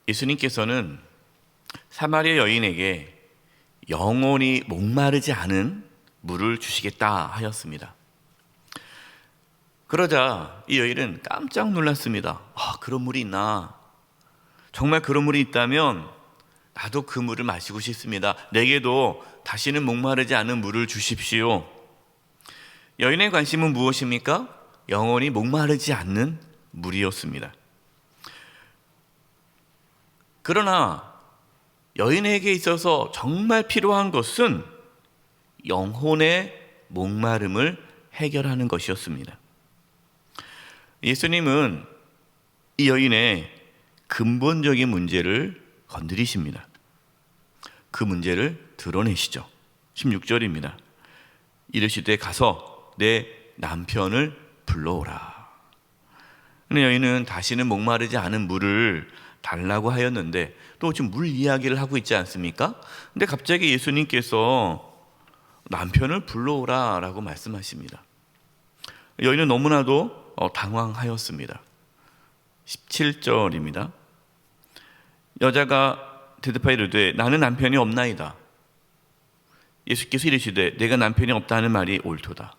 예수님께서는 사마리아 여인에게 영원히 목마르지 않은 물을 주시겠다 하였습니다. 그러자 이 여인은 깜짝 놀랐습니다. 그런 물이 있나? 정말 그런 물이 있다면 나도 그 물을 마시고 싶습니다. 내게도 다시는 목마르지 않은 물을 주십시오. 여인의 관심은 무엇입니까? 영원히 목마르지 않는 물이었습니다. 그러나 여인에게 있어서 정말 필요한 것은 영혼의 목마름을 해결하는 것이었습니다. 예수님은 이 여인의 근본적인 문제를 건드리십니다. 그 문제를 드러내시죠. 16절입니다. 이르시되 가서 내 남편을 불러오라. 근데 여인은 다시는 목마르지 않은 물을 달라고 하였는데 또 지금 물 이야기를 하고 있지 않습니까? 근데 갑자기 예수님께서 남편을 불러오라 라고 말씀하십니다. 여인은 너무나도 당황하였습니다. 17절입니다. 여자가 대답하여 이르되 나는 남편이 없나이다. 예수께서 이르시되 내가 남편이 없다는 말이 옳도다.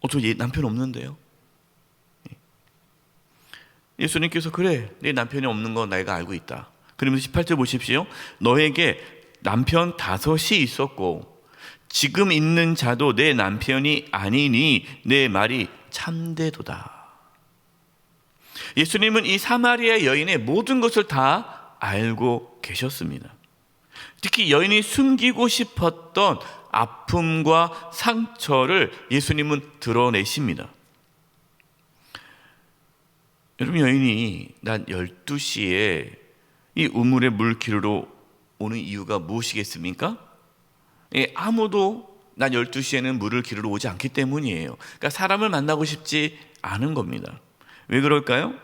저 남편 없는데요? 예수님께서 그래, 내 남편이 없는 거 내가 알고 있다. 그러면서 18절 보십시오. 너에게 남편 5이 있었고 지금 있는 자도 내 남편이 아니니 내 말이 참되도다. 예수님은 이 사마리아 여인의 모든 것을 다 알고 계셨습니다. 특히 여인이 숨기고 싶었던 아픔과 상처를 예수님은 드러내십니다. 여러분, 여인이 낮 12시에 이 우물의 물 기르러 오는 이유가 무엇이겠습니까? 아무도 낮 12시에는 물을 기르러 오지 않기 때문이에요. 그러니까 사람을 만나고 싶지 않은 겁니다. 왜 그럴까요?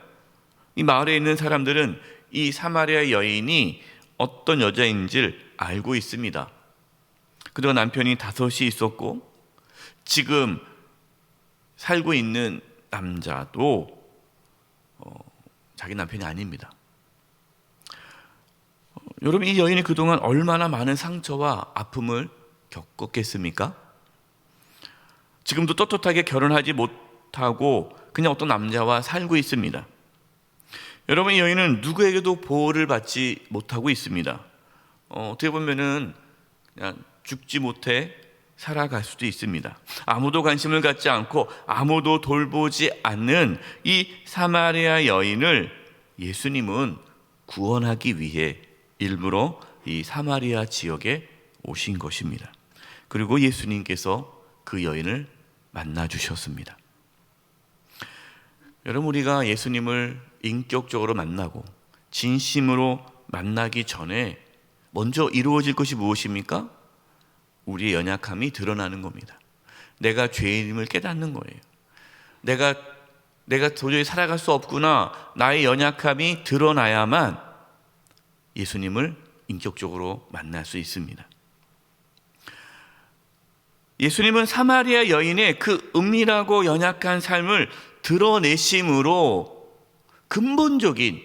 이 마을에 있는 사람들은 이 사마리아 여인이 어떤 여자인지를 알고 있습니다. 그동안 남편이 5이 있었고 지금 살고 있는 남자도 자기 남편이 아닙니다. 여러분, 이 여인이 그동안 얼마나 많은 상처와 아픔을 겪었겠습니까? 지금도 떳떳하게 결혼하지 못하고 그냥 어떤 남자와 살고 있습니다. 여러분, 이 여인은 누구에게도 보호를 받지 못하고 있습니다. 어떻게 보면은 그냥 죽지 못해 살아갈 수도 있습니다. 아무도 관심을 갖지 않고 아무도 돌보지 않는 이 사마리아 여인을 예수님은 구원하기 위해 일부러 이 사마리아 지역에 오신 것입니다. 그리고 예수님께서 그 여인을 만나 주셨습니다. 여러분, 우리가 예수님을 인격적으로 만나고 진심으로 만나기 전에 먼저 이루어질 것이 무엇입니까? 우리의 연약함이 드러나는 겁니다. 내가 죄인임을 깨닫는 거예요. 내가 도저히 살아갈 수 없구나. 나의 연약함이 드러나야만 예수님을 인격적으로 만날 수 있습니다. 예수님은 사마리아 여인의 그 은밀하고 연약한 삶을 드러내심으로 근본적인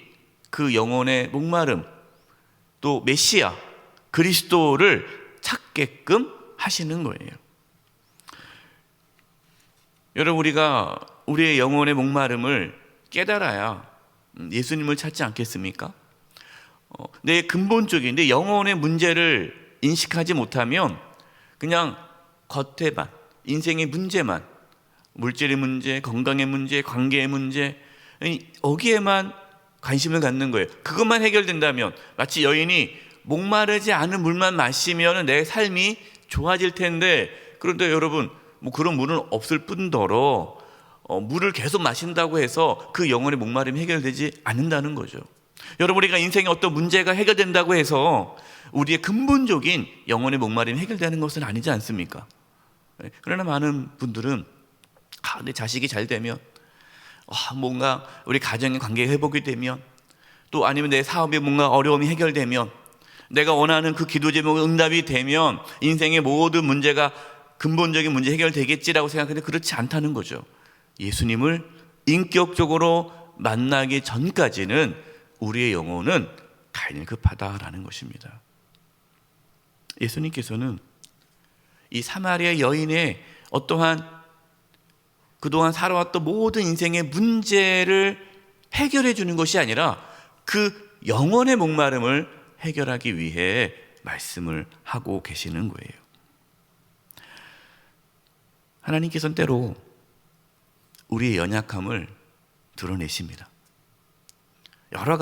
그 영혼의 목마름, 또 메시아 그리스도를 찾게끔 하시는 거예요. 여러분, 우리가 우리의 영혼의 목마름을 깨달아야 예수님을 찾지 않겠습니까? 내 근본적인 내 영혼의 문제를 인식하지 못하면 그냥 겉에만, 인생의 문제만, 물질의 문제, 건강의 문제, 관계의 문제, 여기에만 관심을 갖는 거예요. 그것만 해결된다면, 마치 여인이 목마르지 않은 물만 마시면 내 삶이 좋아질 텐데, 그런데 여러분, 그런 물은 없을 뿐더러 물을 계속 마신다고 해서 그 영혼의 목마름이 해결되지 않는다는 거죠. 여러분, 우리가 인생에 어떤 문제가 해결된다고 해서 우리의 근본적인 영혼의 목마름이 해결되는 것은 아니지 않습니까? 그러나 많은 분들은 내 자식이 잘 되면, 뭔가 우리 가정의 관계가 회복이 되면, 또 아니면 내 사업에 뭔가 어려움이 해결되면, 내가 원하는 그 기도 제목이 응답이 되면 인생의 모든 문제가, 근본적인 문제 해결되겠지라고 생각하는데 그렇지 않다는 거죠. 예수님을 인격적으로 만나기 전까지는 우리의 영혼은 갈급하다라는 것입니다. 예수님께서는 이 사마리아 여인의 어떠한 그동안 살아왔던 모든 인생의 문제를 해결해 주는 것이 아니라 그 영혼의 목마름을 해결하기 위해 말씀을 하고 계시는 거예요. 하나님께서는 때로 우리의 연약함을 드러내십니다. 여러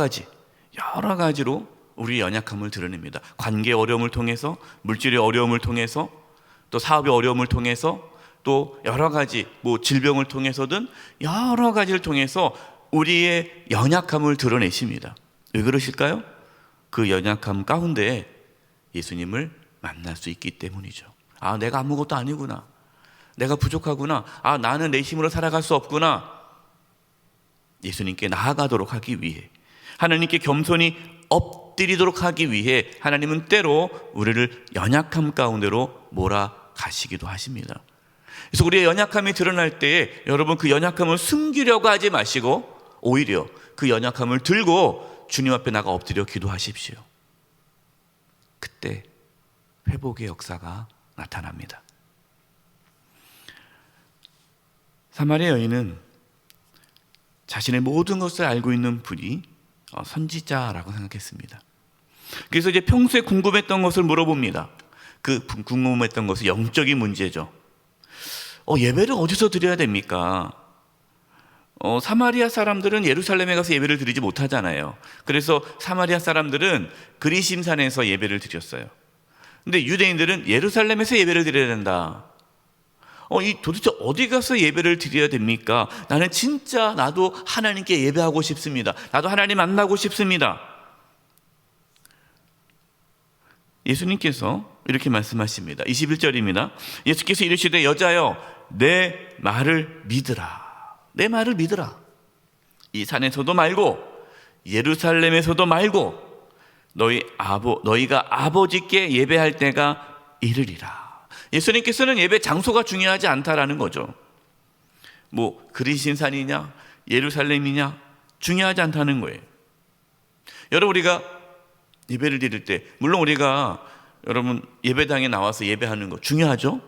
가지로 우리의 연약함을 드러냅니다. 관계의 어려움을 통해서, 물질의 어려움을 통해서, 또 사업의 어려움을 통해서, 또 여러 가지 질병을 통해서든 여러 가지를 통해서 우리의 연약함을 드러내십니다. 왜 그러실까요? 그 연약함 가운데 예수님을 만날 수 있기 때문이죠. 아, 내가 아무것도 아니구나. 내가 부족하구나. 아, 나는 내 힘으로 살아갈 수 없구나. 예수님께 나아가도록 하기 위해, 하나님께 겸손히 엎드리도록 하기 위해 하나님은 때로 우리를 연약함 가운데로 몰아가시기도 하십니다. 그래서 우리의 연약함이 드러날 때에 여러분 그 연약함을 숨기려고 하지 마시고 오히려 그 연약함을 들고 주님 앞에 나가 엎드려 기도하십시오. 그때 회복의 역사가 나타납니다. 사마리아 여인은 자신의 모든 것을 알고 있는 분이 선지자라고 생각했습니다. 그래서 이제 평소에 궁금했던 것을 물어봅니다. 그 궁금했던 것은 영적인 문제죠. 예배를 어디서 드려야 됩니까? 사마리아 사람들은 예루살렘에 가서 예배를 드리지 못하잖아요. 그래서 사마리아 사람들은 그리심산에서 예배를 드렸어요. 근데 유대인들은 예루살렘에서 예배를 드려야 된다. 도대체 어디 가서 예배를 드려야 됩니까? 나는 진짜 나도 하나님께 예배하고 싶습니다. 나도 하나님 만나고 싶습니다. 예수님께서 이렇게 말씀하십니다. 21절입니다. 예수께서 이르시되 여자여 내 말을 믿으라. 내 말을 믿으라. 이 산에서도 말고 예루살렘에서도 말고 너희가 아버지께 예배할 때가 이르리라. 예수님께서는 예배 장소가 중요하지 않다라는 거죠. 그리심산이냐 예루살렘이냐 중요하지 않다는 거예요. 여러분, 우리가 예배를 드릴 때 물론 우리가 여러분 예배당에 나와서 예배하는 거 중요하죠.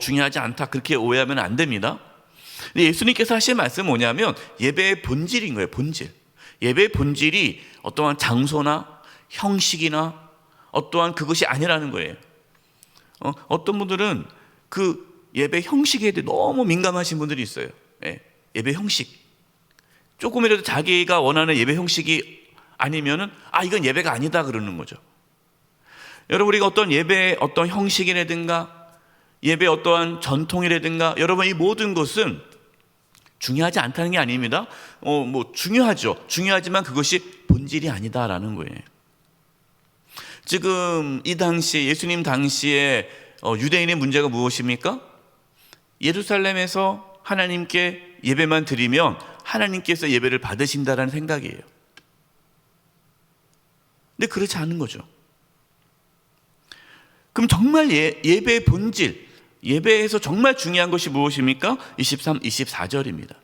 중요하지 않다 그렇게 오해하면 안 됩니다. 근데 예수님께서 하신 말씀은 뭐냐면 예배의 본질인 거예요. 본질. 예배의 본질이 어떠한 장소나 형식이나 어떠한 그것이 아니라는 거예요. 어떤 분들은 그 예배 형식에 대해 너무 민감하신 분들이 있어요. 예배 형식. 조금이라도 자기가 원하는 예배 형식이 아니면은 이건 예배가 아니다 그러는 거죠. 여러분, 우리가 어떤 예배의 어떤 형식이라든가 예배의 어떠한 전통이라든가 여러분 이 모든 것은 중요하지 않다는 게 아닙니다. 중요하죠. 중요하지만 그것이 본질이 아니다라는 거예요. 지금 이 당시 예수님 당시에 유대인의 문제가 무엇입니까? 예루살렘에서 하나님께 예배만 드리면 하나님께서 예배를 받으신다라는 생각이에요. 근데 그렇지 않은 거죠. 그럼 정말 예배의 본질, 예배에서 정말 중요한 것이 무엇입니까? 23, 24절입니다.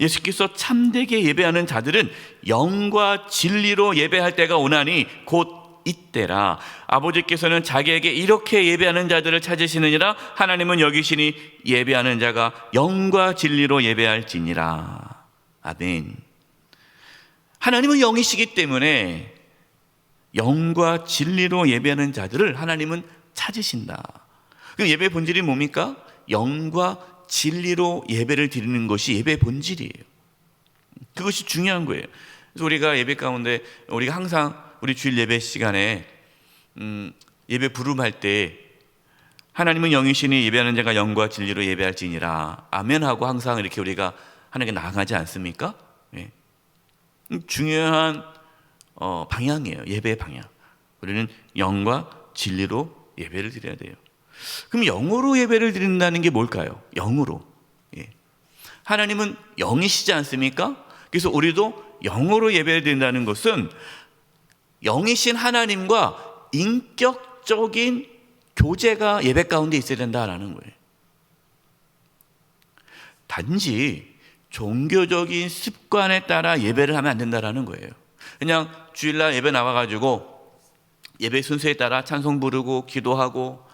예수께서 참되게 예배하는 자들은 영과 진리로 예배할 때가 오나니 곧 이때라. 아버지께서는 자기에게 이렇게 예배하는 자들을 찾으시느니라. 하나님은 여기시니 예배하는 자가 영과 진리로 예배할지니라. 아멘. 하나님은 영이시기 때문에 영과 진리로 예배하는 자들을 하나님은 찾으신다. 그럼 예배의 본질이 뭡니까? 영과 진리로 예배를 드리는 것이 예배의 본질이에요. 그것이 중요한 거예요. 그래서 우리가 예배 가운데 우리가 항상 우리 주일 예배 시간에 예배 부름할 때 하나님은 영이시니 예배하는 자가 영과 진리로 예배할지니라 아멘하고 항상 이렇게 우리가 하나님께 나아가지 않습니까? 네. 중요한 방향이에요. 예배의 방향. 우리는 영과 진리로 예배를 드려야 돼요. 그럼 영으로 예배를 드린다는 게 뭘까요? 영으로. 하나님은 영이시지 않습니까? 그래서 우리도 영으로 예배를 드린다는 것은 영이신 하나님과 인격적인 교제가 예배 가운데 있어야 된다라는 거예요. 단지 종교적인 습관에 따라 예배를 하면 안 된다라는 거예요. 그냥 주일날 예배 나와가지고 예배 순서에 따라 찬송 부르고 기도하고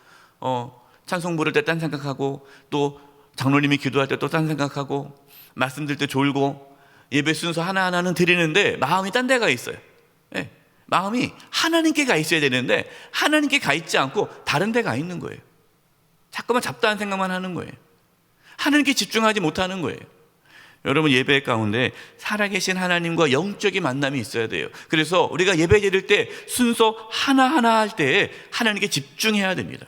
찬송 부를 때 딴 생각하고 또 장로님이 기도할 때 또 딴 생각하고 말씀 들을 때 졸고 예배 순서 하나하나는 드리는데 마음이 딴 데가 있어요. 네. 마음이 하나님께 가 있어야 되는데 하나님께 가 있지 않고 다른 데 가 있는 거예요. 자꾸만 잡다한 생각만 하는 거예요. 하나님께 집중하지 못하는 거예요. 여러분, 예배 가운데 살아계신 하나님과 영적인 만남이 있어야 돼요. 그래서 우리가 예배 드릴 때 순서 하나하나 할 때 하나님께 집중해야 됩니다.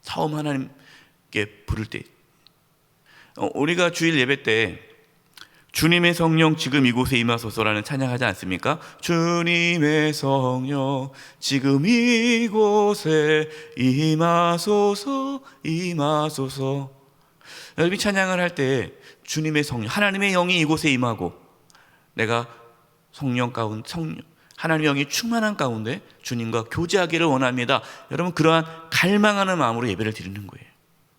처음 하나님께 부를 때 우리가 주일 예배 때 주님의 성령 지금 이곳에 임하소서라는 찬양하지 않습니까? 주님의 성령 지금 이곳에 임하소서 임하소서. 여러분이 찬양을 할 때 주님의 성령, 하나님의 영이 이곳에 임하고 내가 성령 가운데 하나님의 영이 충만한 가운데 주님과 교제하기를 원합니다. 여러분, 그러한 갈망하는 마음으로 예배를 드리는 거예요.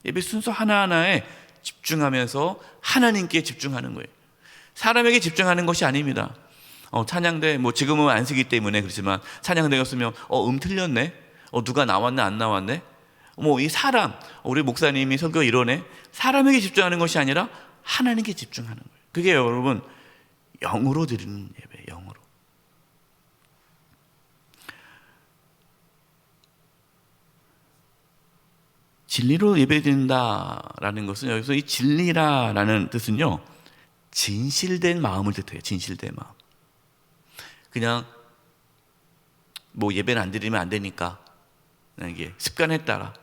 예배 순서 하나하나에 집중하면서 하나님께 집중하는 거예요. 사람에게 집중하는 것이 아닙니다. 찬양대 지금은 안 쓰기 때문에 그렇지만 찬양대가 쓰면 틀렸네, 누가 나왔네 안 나왔네, 이 사람, 우리 목사님이 설교 이러네, 사람에게 집중하는 것이 아니라 하나님께 집중하는 거예요. 그게 여러분 영으로 드리는 예배, 영으로. 진리로 예배드린다라는 것은 여기서 이 진리라라는 뜻은요, 진실된 마음을 뜻해요. 진실된 마음. 그냥 예배는 안 드리면 안 되니까 이게 습관에 따라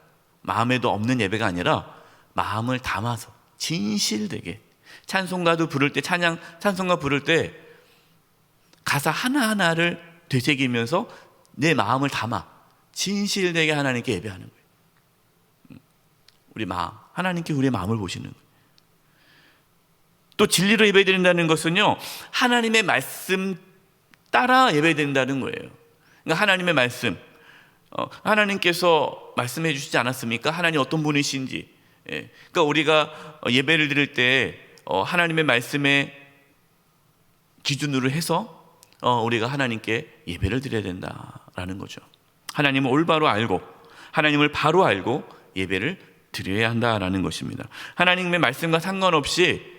마음에도 없는 예배가 아니라 마음을 담아서 진실되게 찬송가도 부를 때 찬송가 부를 때 가사 하나하나를 되새기면서 내 마음을 담아 진실되게 하나님께 예배하는 거예요. 우리 마음, 하나님께 우리의 마음을 보시는 거예요. 또 진리로 예배드린다는 것은요, 하나님의 말씀 따라 예배드린다는 거예요. 그러니까 하나님의 말씀, 하나님께서 말씀해 주시지 않았습니까? 하나님 어떤 분이신지. 그러니까 우리가 예배를 드릴 때 하나님의 말씀에 기준으로 해서 우리가 하나님께 예배를 드려야 된다라는 거죠. 하나님을 올바로 알고 하나님을 바로 알고 예배를 드려야 한다라는 것입니다. 하나님의 말씀과 상관없이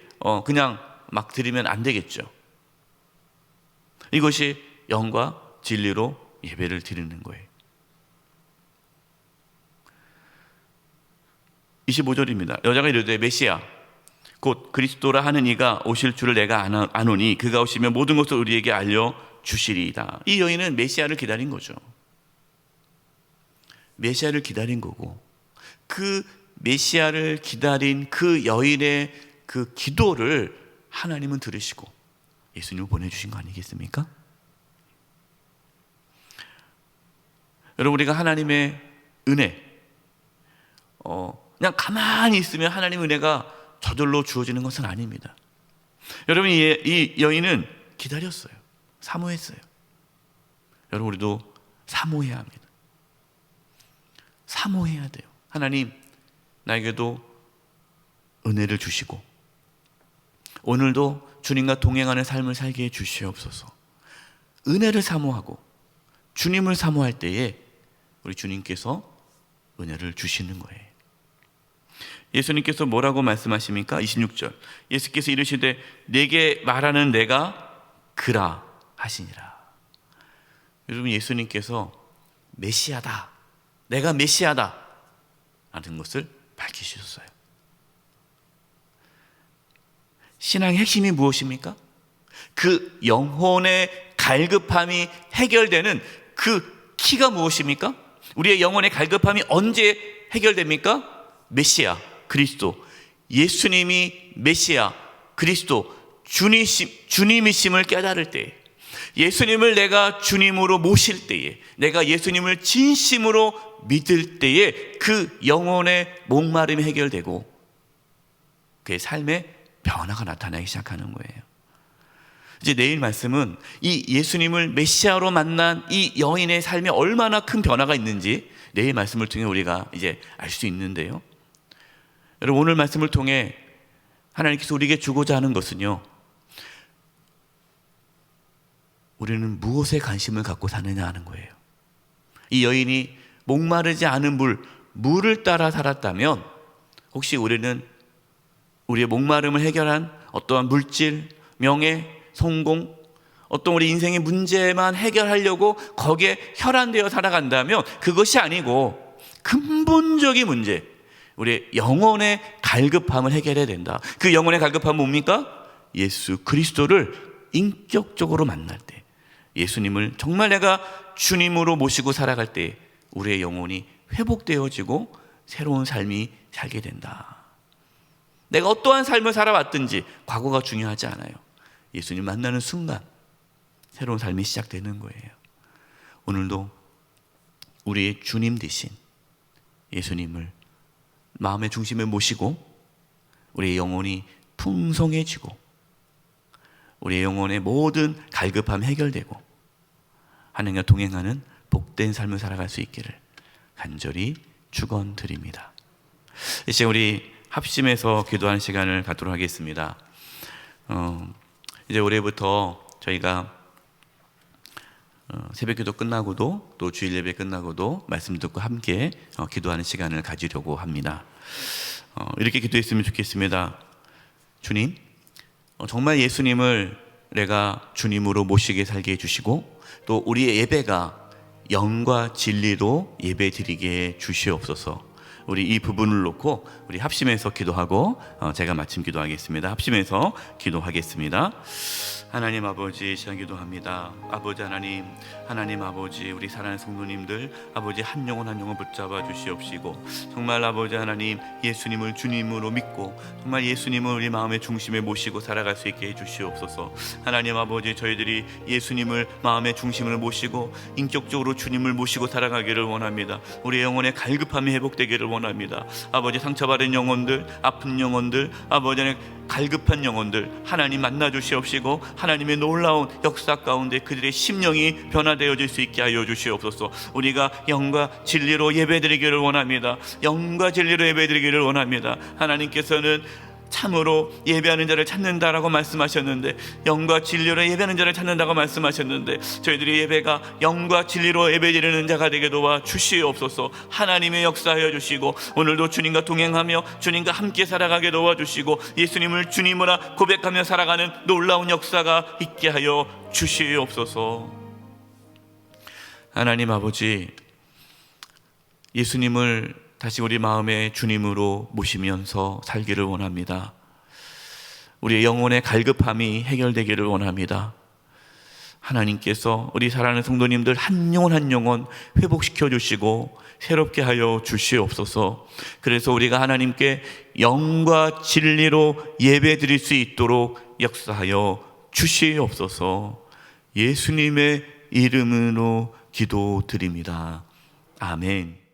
그냥 막 드리면 안 되겠죠. 이것이 영과 진리로 예배를 드리는 거예요. 25절입니다. 여자가 이르되 메시아 곧 그리스도라 하는 이가 오실 줄을 내가 아노니 그가 오시면 모든 것을 우리에게 알려주시리이다. 이 여인은 메시아를 기다린 거죠. 메시아를 기다린 거고, 그 메시아를 기다린 그 여인의 그 기도를 하나님은 들으시고 예수님을 보내주신 거 아니겠습니까? 여러분, 우리가 하나님의 은혜 그냥 가만히 있으면 하나님의 은혜가 저절로 주어지는 것은 아닙니다. 여러분, 이 여인은 기다렸어요. 사모했어요. 여러분, 우리도 사모해야 합니다. 사모해야 돼요. 하나님, 나에게도 은혜를 주시고 오늘도 주님과 동행하는 삶을 살게 해 주시옵소서. 은혜를 사모하고 주님을 사모할 때에 우리 주님께서 은혜를 주시는 거예요. 예수님께서 뭐라고 말씀하십니까? 26절, 예수께서 이르시되 내게 말하는 내가 그라 하시니라. 여러분, 예수님께서 메시아다, 내가 메시아다 라는 것을 밝히셨어요. 신앙의 핵심이 무엇입니까? 그 영혼의 갈급함이 해결되는 그 키가 무엇입니까? 우리의 영혼의 갈급함이 언제 해결됩니까? 메시아, 그리스도, 예수님이 메시아, 그리스도, 주님이심을 깨달을 때에, 예수님을 내가 주님으로 모실 때에, 내가 예수님을 진심으로 믿을 때에 그 영혼의 목마름이 해결되고 그의 삶에 변화가 나타나기 시작하는 거예요. 이제 내일 말씀은 이 예수님을 메시아로 만난 이 여인의 삶에 얼마나 큰 변화가 있는지 내일 말씀을 통해 우리가 이제 알 수 있는데요. 여러분, 오늘 말씀을 통해 하나님께서 우리에게 주고자 하는 것은요, 우리는 무엇에 관심을 갖고 사느냐 하는 거예요. 이 여인이 목마르지 않은 물을 따라 살았다면 혹시 우리는 우리의 목마름을 해결한 어떠한 물질, 명예, 성공, 어떤 우리 인생의 문제만 해결하려고 거기에 혈안되어 살아간다면 그것이 아니고 근본적인 문제, 우리의 영혼의 갈급함을 해결해야 된다. 그 영혼의 갈급함은 뭡니까? 예수 그리스도를 인격적으로 만날 때, 예수님을 정말 내가 주님으로 모시고 살아갈 때 우리의 영혼이 회복되어지고 새로운 삶이 살게 된다. 내가 어떠한 삶을 살아왔든지 과거가 중요하지 않아요. 예수님 만나는 순간 새로운 삶이 시작되는 거예요. 오늘도 우리의 주님 되신 예수님을 마음의 중심에 모시고 우리의 영혼이 풍성해지고 우리의 영혼의 모든 갈급함이 해결되고 하나님과 동행하는 복된 삶을 살아갈 수 있기를 간절히 축원드립니다. 이제 우리 합심해서 기도하는 시간을 갖도록 하겠습니다. 이제 올해부터 저희가 새벽기도 끝나고도 또 주일 예배 끝나고도 말씀 듣고 함께 기도하는 시간을 가지려고 합니다. 이렇게 기도했으면 좋겠습니다. 주님, 정말 예수님을 내가 주님으로 모시게 살게 해주시고 또 우리의 예배가 영과 진리로 예배 드리게 주시옵소서. 우리 이 부분을 놓고 우리 합심해서 기도하고 제가 마침 기도하겠습니다. 합심해서 기도하겠습니다. 하나님 아버지, 시간 기도합니다. 아버지 하나님, 하나님 아버지, 우리 사랑하는 성도님들 아버지 한 영혼 한 영혼 붙잡아 주시옵시고 정말 아버지 하나님 예수님을 주님으로 믿고 정말 예수님을 우리 마음의 중심에 모시고 살아갈 수 있게 해주시옵소서. 하나님 아버지, 저희들이 예수님을 마음의 중심을 모시고 인격적으로 주님을 모시고 살아가기를 원합니다. 우리 영혼의 갈급함이 회복되기를 원합니다. 아버지, 상처받은 영혼들, 아픈 영혼들, 아버지 갈급한 영혼들 하나님 만나 주시옵시고 하나님의 놀라운 역사 가운데 그들의 심령이 변화되어질 수 있게 하여 주시옵소서. 우리가 영과 진리로 예배드리기를 원합니다. 영과 진리로 예배드리기를 원합니다. 하나님께서는 참으로 예배하는 자를 찾는다라고 말씀하셨는데, 영과 진리로 예배하는 자를 찾는다고 말씀하셨는데, 저희들의 예배가 영과 진리로 예배드리는 자가 되게 도와 주시옵소서. 하나님의 역사하여 주시고 오늘도 주님과 동행하며 주님과 함께 살아가게 도와주시고 예수님을 주님으로 고백하며 살아가는 놀라운 역사가 있게 하여 주시옵소서. 하나님 아버지, 예수님을 다시 우리 마음의 주님으로 모시면서 살기를 원합니다. 우리의 영혼의 갈급함이 해결되기를 원합니다. 하나님께서 우리 사랑하는 성도님들 한 영혼 한 영혼 회복시켜 주시고 새롭게 하여 주시옵소서. 그래서 우리가 하나님께 영과 진리로 예배 드릴 수 있도록 역사하여 주시옵소서. 예수님의 이름으로 기도드립니다. 아멘.